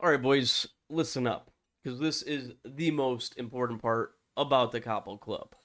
All right, boys, listen up, because this is the most important part about the Capo Club,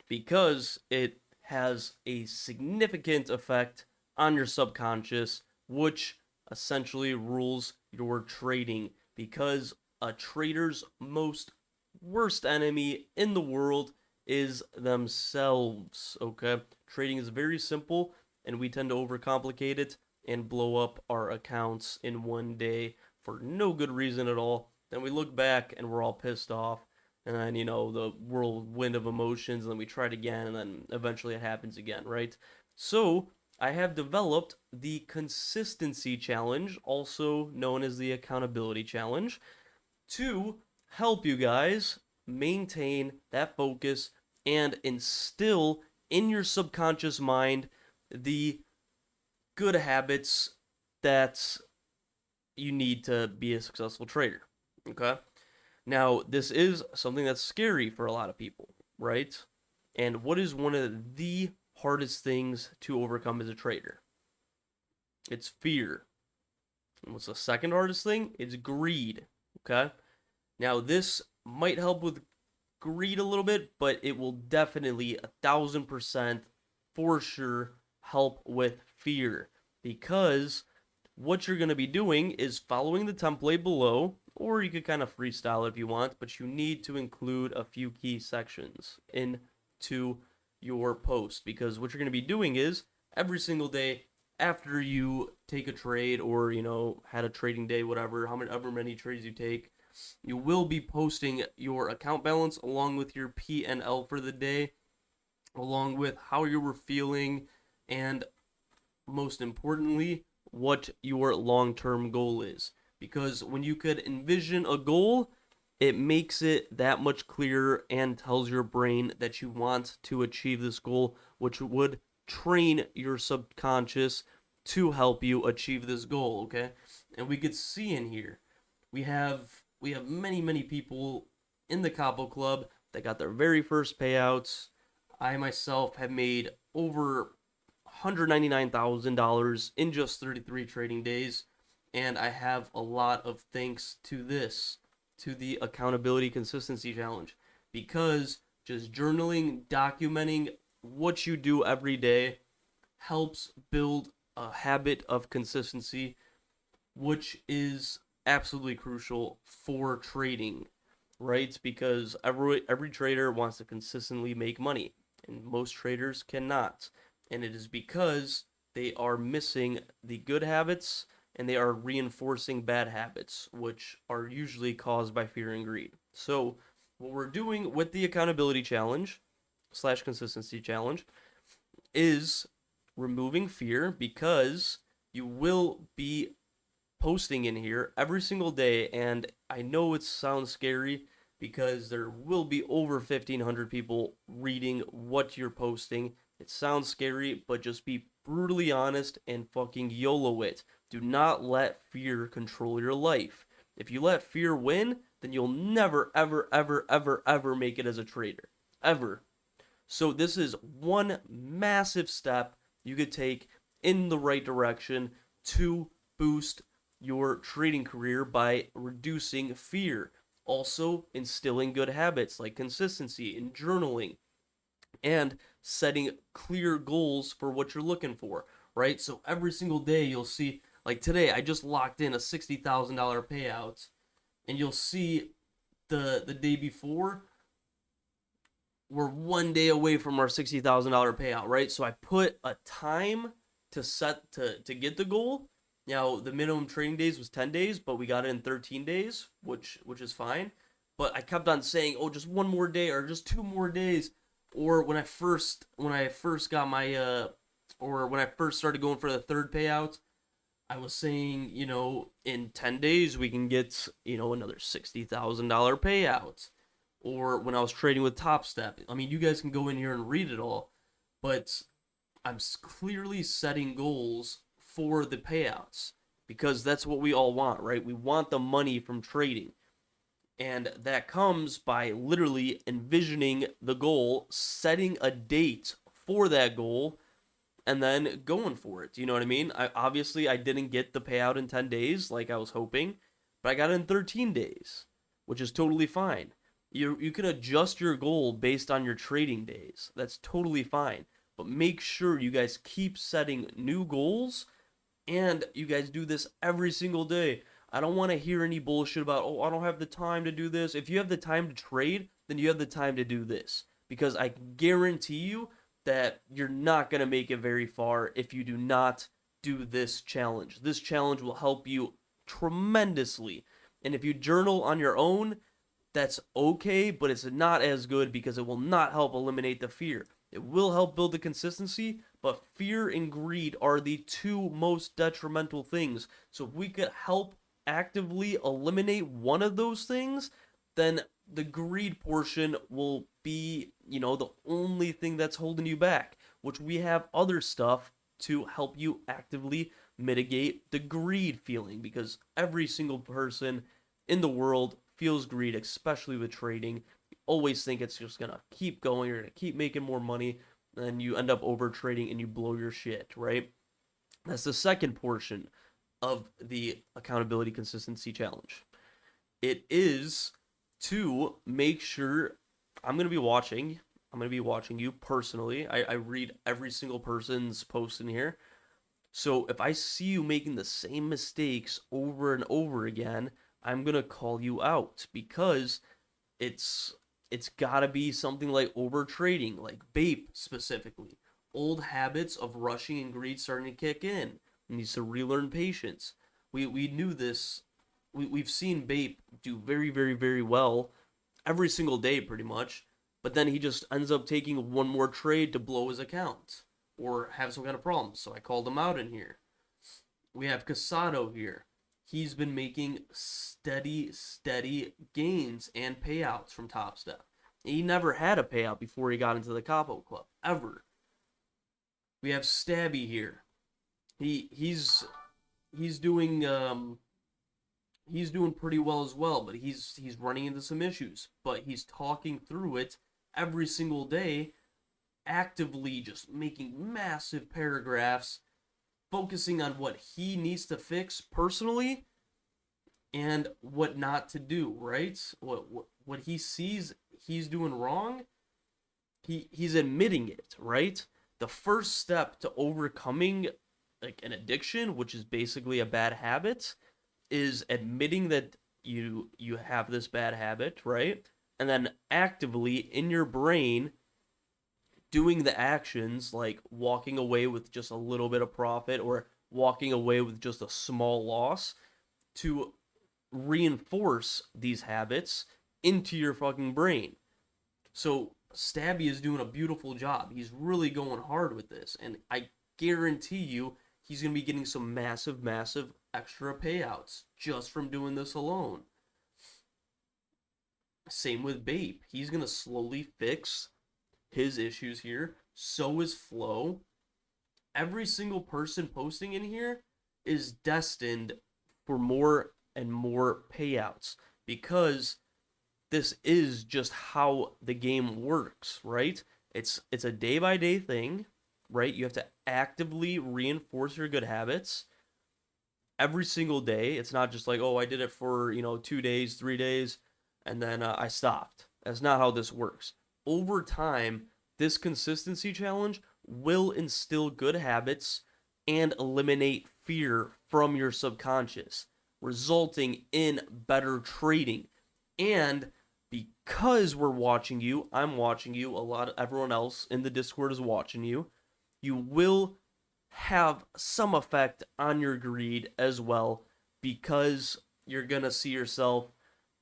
because it has a significant effect on your subconscious, which essentially rules your trading. Because a trader's most worst enemy in the world is themselves. Okay, trading is very simple, and we tend to overcomplicate it and blow up our accounts in one day for no good reason at all. Then we look back and we're all pissed off. And then, the whirlwind of emotions, and then we try it again, and then eventually it happens again, right? So, I have developed the consistency challenge, also known as the accountability challenge, to help you guys maintain that focus and instill in your subconscious mind the good habits that you need to be a successful trader. Okay. Now, this is something that's scary for a lot of people, right? And what is one of the hardest things to overcome as a trader? It's fear. And what's the second hardest thing? It's greed. Okay. Now, this might help with greed a little bit, but it will definitely 1,000% for sure help with fear, because what you're going to be doing is following the template below, or you could kind of freestyle if you want, but you need to include a few key sections into your post, because what you're going to be doing is every single day after you take a trade, or had a trading day, whatever, however many trades you take, you will be posting your account balance along with your P&L for the day, along with how you were feeling, and most importantly, what your long-term goal is. Because when you could envision a goal, it makes it that much clearer and tells your brain that you want to achieve this goal, which would train your subconscious to help you achieve this goal, okay? And we could see in here, we have many people in the Capo Club that got their very first payouts. I myself have made over $199,000 in just 33 trading days, and I have a lot of thanks to this, to the accountability consistency challenge, because just journaling, documenting what you do every day helps build a habit of consistency, which is absolutely crucial for trading, right? Because every trader wants to consistently make money, and most traders cannot. And it is because they are missing the good habits and they are reinforcing bad habits, which are usually caused by fear and greed. So, what we're doing with the accountability challenge slash consistency challenge is removing fear, because you will be posting in here every single day. And I know it sounds scary because there will be over 1,500 people reading what you're posting. It sounds scary, but just be brutally honest and fucking YOLO it. Do not let fear control your life. If you let fear win, then you'll never, ever, ever, ever, ever make it as a trader. Ever. So, this is one massive step you could take in the right direction to boost your trading career by reducing fear. Also, instilling good habits like consistency in journaling and setting clear goals for what you're looking for, right? So every single day you'll see, like today, I just locked in a $60,000 payout, and you'll see the day before, we're one day away from our $60,000 payout, right? So I put a time to set to get the goal. Now the minimum trading days was 10 days, but we got it in 13 days, which is fine. But I kept on saying, "Oh, just one more day or just two more days." Or when I first got my or when I first started going for the third payout, I was saying, in 10 days we can get, another $60,000 payout. Or when I was trading with Top Step. I mean, you guys can go in here and read it all, but I'm clearly setting goals for the payouts, because that's what we all want, right? We want the money from trading. And that comes by literally envisioning the goal, setting a date for that goal, and then going for it. You know what I mean? Obviously I didn't get the payout in 10 days like I was hoping, but I got it in 13 days, which is totally fine. You can adjust your goal based on your trading days. That's totally fine. But make sure you guys keep setting new goals and you guys do this every single day. I don't want to hear any bullshit about, oh, I don't have the time to do this. If you have the time to trade, then you have the time to do this. Because I guarantee you that you're not going to make it very far if you do not do this challenge. This challenge will help you tremendously. And if you journal on your own, that's okay, but it's not as good because it will not help eliminate the fear. It will help build the consistency, but fear and greed are the two most detrimental things. So if we could help actively eliminate one of those things, then the greed portion will be, the only thing that's holding you back, which we have other stuff to help you actively mitigate the greed feeling, because every single person in the world feels greed, especially with trading. You always think it's just gonna keep going, you're gonna keep making more money, and you end up over trading and you blow your shit, right? That's the second portion of the accountability consistency challenge. It is to make sure I'm gonna be watching. I'm gonna be watching you personally. I read every single person's post in here. So if I see you making the same mistakes over and over again, I'm gonna call you out because it's it's gotta be something like over trading, like Bape specifically. Old habits of rushing and greed starting to kick in. He needs to relearn patience. We knew this. We've seen Bape do very, very, very well every single day pretty much, but then he just ends up taking one more trade to blow his account or have some kind of problems. So I called him out in here. We have Casado here. He's been making steady gains and payouts from Top Step. He never had a payout before he got into the Capo Club, ever. We have Stabby here. He's doing he's doing pretty well as well, but he's running into some issues. But he's talking through it every single day, actively just making massive paragraphs, focusing on what he needs to fix personally and what not to do, right? What he sees he's doing wrong, he's admitting it, right? The first step to overcoming like an addiction, which is basically a bad habit, is admitting that you have this bad habit, right? And then actively in your brain doing the actions like walking away with just a little bit of profit or walking away with just a small loss to reinforce these habits into your fucking brain. So Stabby is doing a beautiful job. He's really going hard with this, and I guarantee you he's going to be getting some massive extra payouts just from doing this alone. Same with Bape. He's going to slowly fix his issues here. So is Flo. Every single person posting in here is destined for more and more payouts because this is just how the game works, right? It's a day by day thing, right? You have to actively reinforce your good habits every single day. It's not just like, oh, I did it for 2 days, 3 days, and then I stopped. That's not how this works. Over time, this consistency challenge will instill good habits and eliminate fear from your subconscious, resulting in better trading. And because we're watching you, I'm watching you, everyone else in the Discord is watching you, you will have some effect on your greed as well, because you're gonna see yourself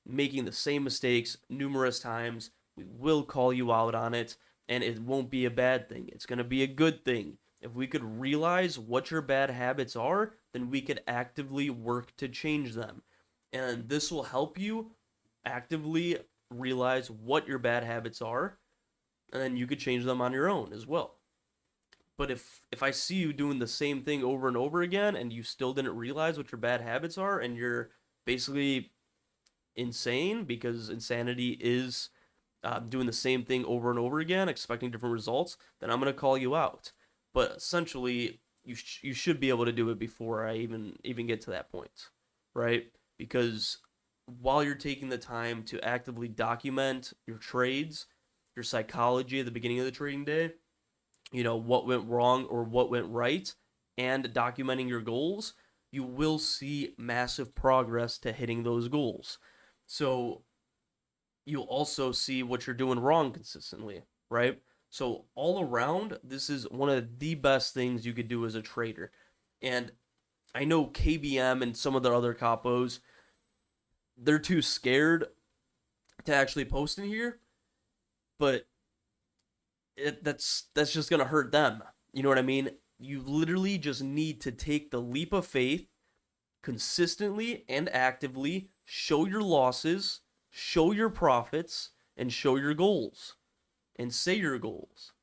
making the same mistakes numerous times. We will call you out on it, and it won't be a bad thing. It's gonna be a good thing. If we could realize what your bad habits are, then we could actively work to change them. And this will help you actively realize what your bad habits are, and then you could change them on your own as well. But if I see you doing the same thing over and over again and you still didn't realize what your bad habits are and you're basically insane, because insanity is doing the same thing over and over again expecting different results, then I'm going to call you out. But essentially you should be able to do it before I even get to that point, right? because while you're taking the time to actively document your trades, your psychology at the beginning of the trading day, what went wrong or what went right, and documenting your goals, you will see massive progress to hitting those goals. So you'll also see what you're doing wrong consistently, right? So all around, this is one of the best things you could do as a trader. And I know KBM and some of the other capos, they're too scared to actually post in here, but that's just gonna hurt them. You know what I mean? You literally just need to take the leap of faith, consistently and actively show your losses, show your profits, and show your goals, and say your goals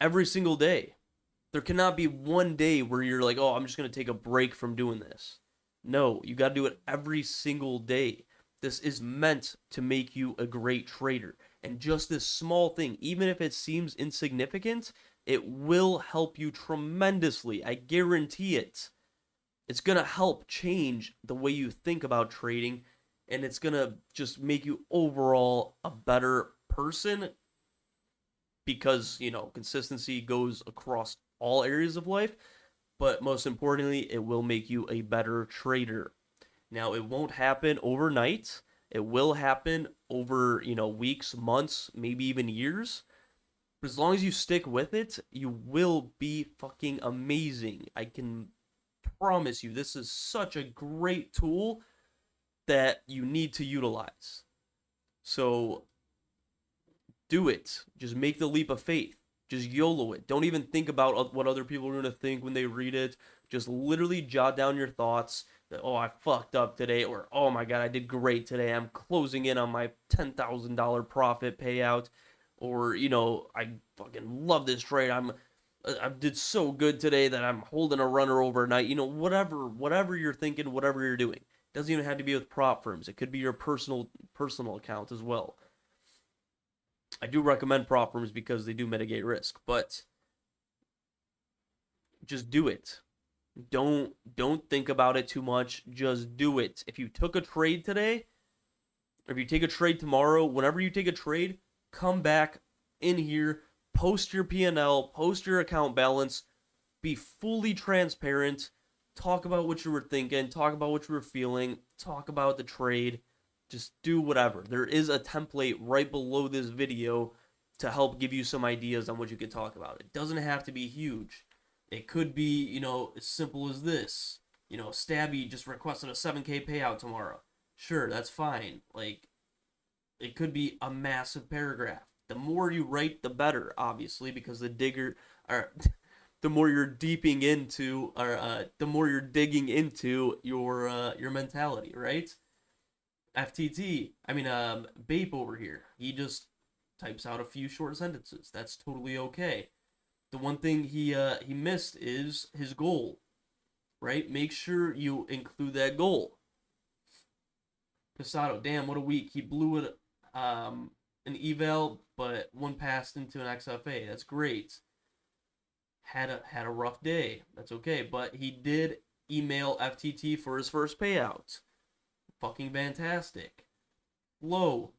every single day. There cannot be one day where you're like, oh, I'm just gonna take a break from doing this. No, you got to do it every single day. This is meant to make you a great trader. And just this small thing, even if it seems insignificant, it will help you tremendously. I guarantee it. It's going to help change the way you think about trading, and it's going to just make you overall a better person because, consistency goes across all areas of life. But most importantly, it will make you a better trader. Now, it won't happen overnight. It will happen over, weeks, months, maybe even years. But as long as you stick with it, you will be fucking amazing. I can promise you, this is such a great tool that you need to utilize. So, do it. Just make the leap of faith. Just YOLO it. Don't even think about what other people are going to think when they read it. Just literally jot down your thoughts that, oh, I fucked up today, or oh my God, I did great today. I'm closing in on my $10,000 profit payout, or, I fucking love this trade. I did so good today that I'm holding a runner overnight. Whatever you're thinking, whatever you're doing. It doesn't even have to be with prop firms. It could be your personal account as well. I do recommend prop firms because they do mitigate risk, but just do it. Don't think about it too much. Just do it. If you took a trade today, or if you take a trade tomorrow, whenever you take a trade, come back in here, post your P&L, post your account balance, be fully transparent, talk about what you were thinking, talk about what you were feeling, talk about the trade. Just do whatever. There is a template right below this video to help give you some ideas on what you could talk about. It doesn't have to be huge. It could be, as simple as this. Stabby just requested a 7K payout tomorrow. Sure, that's fine. It could be a massive paragraph. The more you write, the better, obviously, because the more you're deeping into, or the more you're digging into your mentality, right? Bape over here, he just types out a few short sentences. That's totally okay. The one thing he missed is his goal, right? Make sure you include that goal. Pisado, damn, what a week. He blew it, an eval, but one passed into an XFA. That's great. Had a rough day. That's okay, but he did email FTT for his first payout. Fucking fantastic. Low.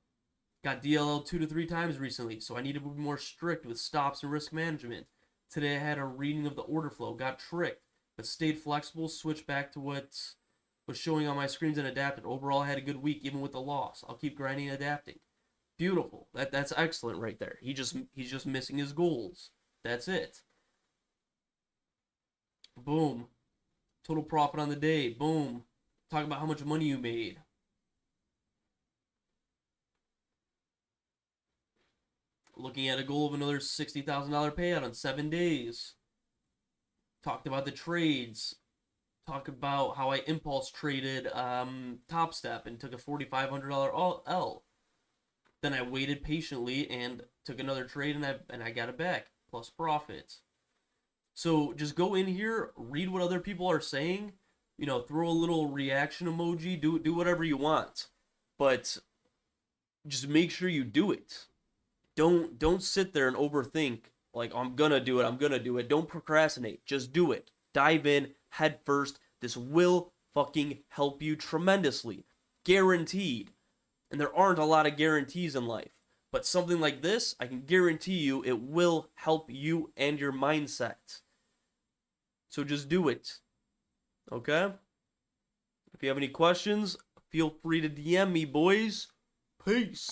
Got DLL 2 to 3 times recently, so I need to be more strict with stops and risk management. Today I had a reading of the order flow, got tricked, but stayed flexible, switched back to what was showing on my screens and adapted. Overall, I had a good week, even with the loss. I'll keep grinding and adapting. Beautiful. That's excellent right there. He's just missing his goals. That's it. Boom. Total profit on the day. Boom. Talk about how much money you made. Looking at a goal of another $60,000 payout on 7 days. Talked about the trades. Talk about how I impulse traded Top Step and took a $4,500 L. Then I waited patiently and took another trade and I got it back plus profits. So just go in here, read what other people are saying. Throw a little reaction emoji. Do whatever you want, but just make sure you do it. Don't sit there and overthink like, I'm gonna do it. Don't procrastinate. Just do it. Dive in head first. This will fucking help you tremendously. Guaranteed. And there aren't a lot of guarantees in life. But something like this, I can guarantee you it will help you and your mindset. So just do it. Okay? If you have any questions, feel free to DM me, boys. Peace.